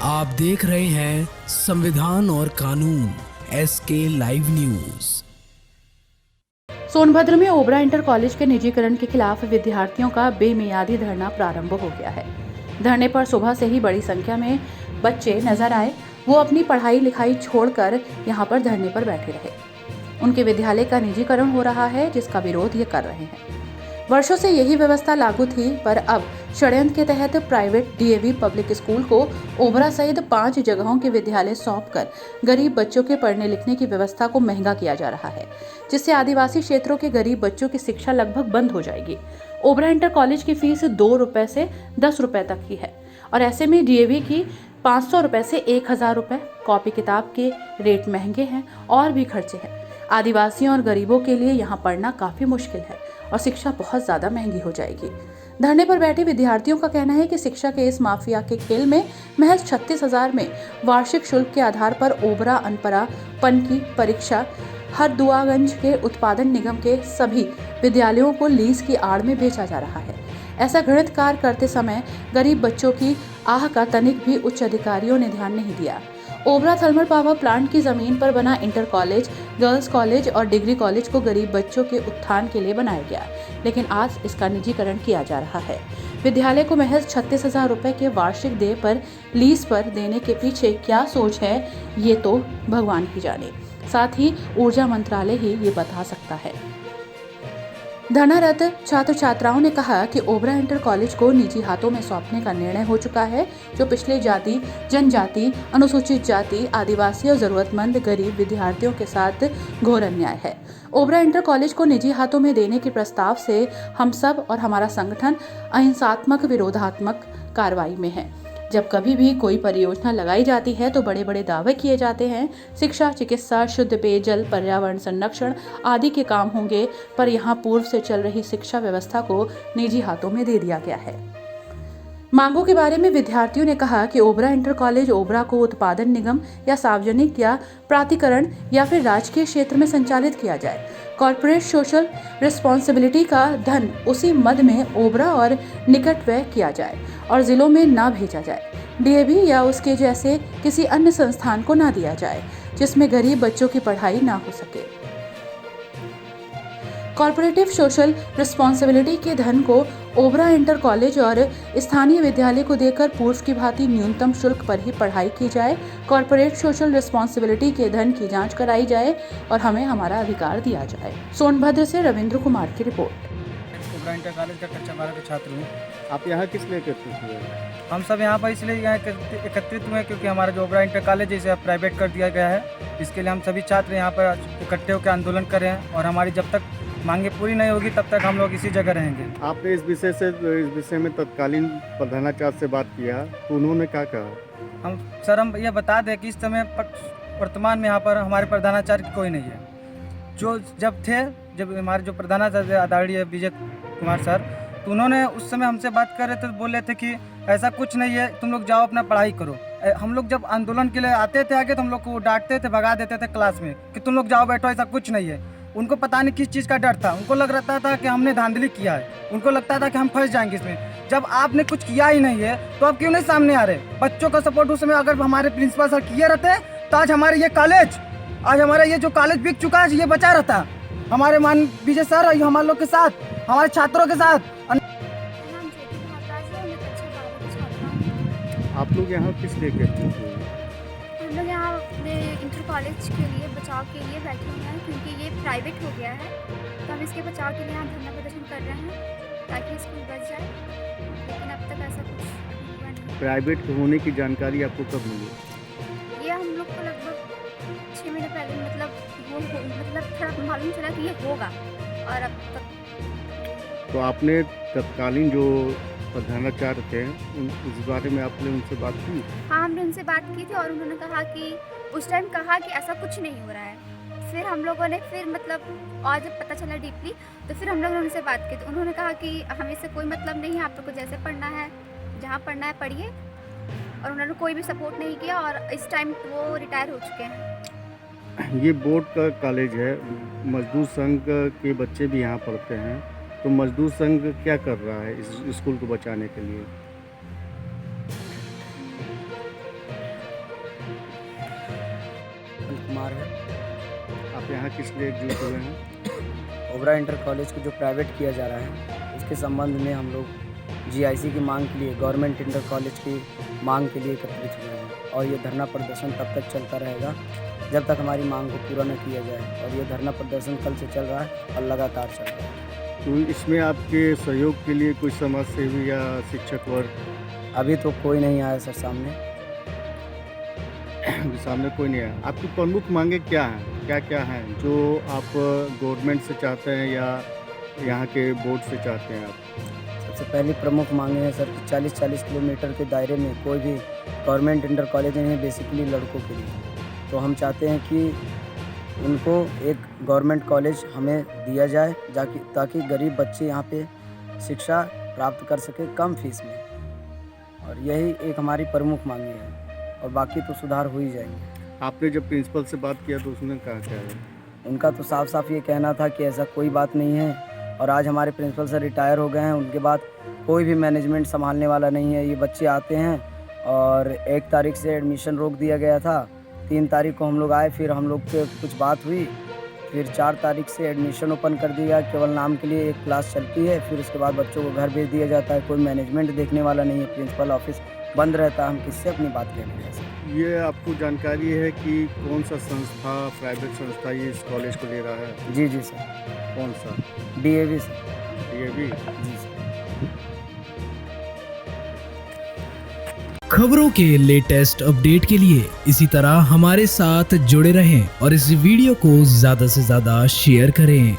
आप देख रहे हैं संविधान और कानून SK लाइव न्यूज। सोनभद्र में ओबरा इंटर कॉलेज के निजीकरण के खिलाफ विद्यार्थियों का बेमियादी धरना प्रारंभ हो गया है। धरने पर सुबह से ही बड़ी संख्या में बच्चे नजर आए। वो अपनी पढ़ाई लिखाई छोड़कर यहां पर धरने पर बैठे रहे। उनके विद्यालय का निजीकरण हो रहा है, जिसका विरोध ये कर रहे हैं। वर्षों से यही व्यवस्था लागू थी, पर अब षड्यंत्र के तहत प्राइवेट DAV पब्लिक स्कूल को ओबरा सहित 5 जगहों के विद्यालय सौंपकर गरीब बच्चों के पढ़ने लिखने की व्यवस्था को महंगा किया जा रहा है, जिससे आदिवासी क्षेत्रों के गरीब बच्चों की शिक्षा लगभग बंद हो जाएगी। ओबरा इंटर कॉलेज की फीस 2 रुपए से 10 रुपए तक की है और ऐसे में DAV की 500 रुपए से 1000 रुपए। कॉपी किताब के रेट महंगे हैं और भी खर्चे हैं। आदिवासियों और गरीबों के लिए यहाँ पढ़ना काफी मुश्किल है और शिक्षा बहुत ज्यादा महंगी हो जाएगी। धरने पर बैठे विद्यार्थियों का कहना है कि शिक्षा के इस माफिया के खेल में महज 36,000 में वार्षिक शुल्क के आधार पर ओबरा, अनपरा, पनकी, परीक्षा, हरदुआगंज के उत्पादन निगम के सभी विद्यालयों को लीज की आड़ में बेचा जा रहा है। ऐसा घृणित कार्य करते समय गरीब बच्चों की आह का तनिक भी उच्च अधिकारियों ने ध्यान नहीं दिया। ओबरा थर्मल पावर प्लांट की जमीन पर बना इंटर कॉलेज, गर्ल्स कॉलेज और डिग्री कॉलेज को गरीब बच्चों के उत्थान के लिए बनाया गया, लेकिन आज इसका निजीकरण किया जा रहा है। विद्यालय को महज 36,000 रुपए के वार्षिक देय पर लीज पर देने के पीछे क्या सोच है, ये तो भगवान ही जाने। साथ ही ऊर्जा मंत्रालय ही ये बता सकता है। धरनारत छात्र छात्राओं ने कहा कि ओबरा इंटर कॉलेज को निजी हाथों में सौंपने का निर्णय हो चुका है, जो पिछले जाति, जनजाति, अनुसूचित जाति, आदिवासी और जरूरतमंद गरीब विद्यार्थियों के साथ घोर अन्याय है। ओबरा इंटर कॉलेज को निजी हाथों में देने के प्रस्ताव से हम सब और हमारा संगठन अहिंसात्मक विरोधात्मक कार्रवाई में है। जब कभी भी कोई परियोजना लगाई जाती है तो बड़े बड़े दावे किए जाते हैं, शिक्षा, चिकित्सा, शुद्ध पेयजल, पर्यावरण संरक्षण आदि के काम होंगे, पर यहाँ पूर्व से चल रही शिक्षा व्यवस्था को निजी हाथों में दे दिया गया है। मांगों के बारे में विद्यार्थियों ने कहा कि ओबरा इंटर कॉलेज ओबरा को उत्पादन निगम या सार्वजनिक या प्राधिकरण या फिर राजकीय क्षेत्र में संचालित किया जाए। कॉर्पोरेट सोशल रिस्पॉन्सिबिलिटी का धन उसी मद में ओबरा और निकट व्यय किया जाए और जिलों में ना भेजा जाए। DAV या उसके जैसे किसी अन्य संस्थान को ना दिया जाए, जिसमें गरीब बच्चों की पढ़ाई ना हो सके। कॉर्पोरेटिव सोशल रिस्पॉन्सिबिलिटी के धन को ओबरा इंटर कॉलेज और स्थानीय विद्यालय को देकर पूर्व की भांति न्यूनतम शुल्क पर ही पढ़ाई की जाए। कॉर्पोरेट सोशल रिस्पॉन्सिबिलिटी के धन की जांच कराई जाए और हमें हमारा अधिकार दिया जाए। सोनभद्र से रविंद्र कुमार की रिपोर्ट। ओबरा इंटर कॉलेज का कक्षा 12 का छात्र हूँ। आप यहाँ किस लिए एकत्रित हुए? हम सब यहाँ पर इसलिए यहाँ एकत्रित हुए क्योंकि हमारा जो ओबरा इंटर कॉलेज है इसे प्राइवेट कर दिया गया है। इसके लिए हम सभी छात्र यहाँ पर इकट्ठे होकर आंदोलन कर रहे हैं और हमारी जब तक मांगे पूरी नहीं होगी तब तक हम लोग इसी जगह रहेंगे। आपने इस विषय में तत्कालीन प्रधानाचार्य से बात किया तो उन्होंने क्या कहा? हम ये बता दें कि इस समय वर्तमान में यहाँ पर हमारे प्रधानाचार्य कोई नहीं है। जब हमारे जो प्रधानाचार्य आदरणीय विजय कुमार सर, तो उन्होंने उस समय हमसे बात कर रहे थे, तो बोल रहे थे कि ऐसा कुछ नहीं है, तुम लोग जाओ अपना पढ़ाई करो। हम लोग जब आंदोलन के लिए आते थे आगे तो हम लोग को डांटते थे, भगा देते थे क्लास में कि तुम लोग जाओ बैठो, ऐसा कुछ नहीं है। उनको पता नहीं किस चीज़ का डर था। उनको लग रहा था कि हमने धांधली किया है, उनको लगता था कि हम फंस जाएंगे इसमें। जब आपने कुछ किया ही नहीं है तो आप क्यों नहीं सामने आ रहे? बच्चों का सपोर्ट उस समय अगर हमारे प्रिंसिपल सर किए रहते तो आज हमारे ये जो कॉलेज बिक चुका है, ये बचा रहता। हमारे मान विजय सर हमारे लोग के साथ, हमारे छात्रों के साथ। आप लोग यहाँ किस लिए एकत्रित हुए? हम लोग यहाँ अपने इंटर कॉलेज के लिए बचाव के लिए बैठे हुए हैं, क्योंकि ये प्राइवेट हो गया है, तो हम इसके बचाव के लिए यहाँ धरना प्रदर्शन कर रहे हैं ताकि स्कूल बच जाए, लेकिन अब तक ऐसा कुछ हुआ नहीं। प्राइवेट होने की जानकारी आपको कब मिली? ये हम लोग को लगभग 6 महीने पहले मतलब थोड़ा मालूम चला कि ये होगा, और अब तक। तो आपने तत्कालीन जो प्रधानाचार्य थे उस बारे में आपने उनसे बात की? हाँ, हमने उनसे बात की थी और उन्होंने कहा कि उस टाइम कहा कि ऐसा कुछ नहीं हो रहा है। फिर हम लोगों ने और जब पता चला डीपली तो फिर हम लोगों ने उनसे बात की, तो उन्होंने कहा कि हमें से कोई मतलब नहीं है, आप लोग को जैसे पढ़ना है, जहाँ पढ़ना है पढ़िए, और उन्होंने कोई भी सपोर्ट नहीं किया और इस टाइम वो रिटायर हो चुके हैं। ये बोर्ड का कॉलेज है, मजदूर संघ के बच्चे भी यहाँ पढ़ते हैं, तो मजदूर संघ क्या कर रहा है इस स्कूल को बचाने के लिए? कुमार है। आप यहाँ किस लिए एकजुट हुए हैं? ओबरा इंटर कॉलेज को जो प्राइवेट किया जा रहा है उसके संबंध में हम लोग जीआईसी की मांग के लिए, गवर्नमेंट इंटर कॉलेज की मांग के लिए एकत्रित हुए हैं और ये धरना प्रदर्शन तब तक चलता रहेगा जब तक हमारी मांग को पूरा न किया जाए। और ये धरना प्रदर्शन कल से चल रहा है और लगातार चल रहा है। तो इसमें आपके सहयोग के लिए कोई समाज सेवी या शिक्षक वर्ग? अभी तो कोई नहीं आया सर सामने। सामने कोई नहीं है। आपकी प्रमुख मांगे क्या हैं, क्या क्या हैं जो आप गवर्नमेंट से चाहते हैं या यहाँ के बोर्ड से चाहते हैं आप? सबसे पहली प्रमुख मांगे हैं सर कि 40-40 किलोमीटर के दायरे में कोई भी गवर्नमेंट इंटर कॉलेज नहीं है बेसिकली लड़कों के लिए। तो हम चाहते हैं कि उनको एक गवर्नमेंट कॉलेज हमें दिया जाए ताकि गरीब बच्चे यहाँ पे शिक्षा प्राप्त कर सके कम फीस में। और यही एक हमारी प्रमुख मांगी है और बाकी तो सुधार हो ही जाएंगे। आपने जब प्रिंसिपल से बात किया तो उसने कहा क्या है? उनका तो साफ साफ ये कहना था कि ऐसा कोई बात नहीं है। और आज हमारे प्रिंसिपल सर रिटायर हो गए हैं, उनके बाद कोई भी मैनेजमेंट संभालने वाला नहीं है। ये बच्चे आते हैं और 1 तारीख से एडमिशन रोक दिया गया था, 3 तारीख को हम लोग आए, फिर हम लोग के कुछ बात हुई, फिर 4 तारीख से एडमिशन ओपन कर दिया। केवल नाम के लिए एक क्लास चलती है, फिर उसके बाद बच्चों को घर भेज दिया जाता है। कोई मैनेजमेंट देखने वाला नहीं है, प्रिंसिपल ऑफिस बंद रहता है। हम किससे अपनी बात करेंगे सर? ये आपको जानकारी है कि कौन सा संस्था, प्राइवेट संस्था ये इस कॉलेज को ले रहा है? जी जी सर। कौन सा? DAV sir. DAV? जी सर। खबरों के लेटेस्ट अपडेट के लिए इसी तरह हमारे साथ जुड़े रहें और इस वीडियो को ज्यादा से ज्यादा शेयर करें।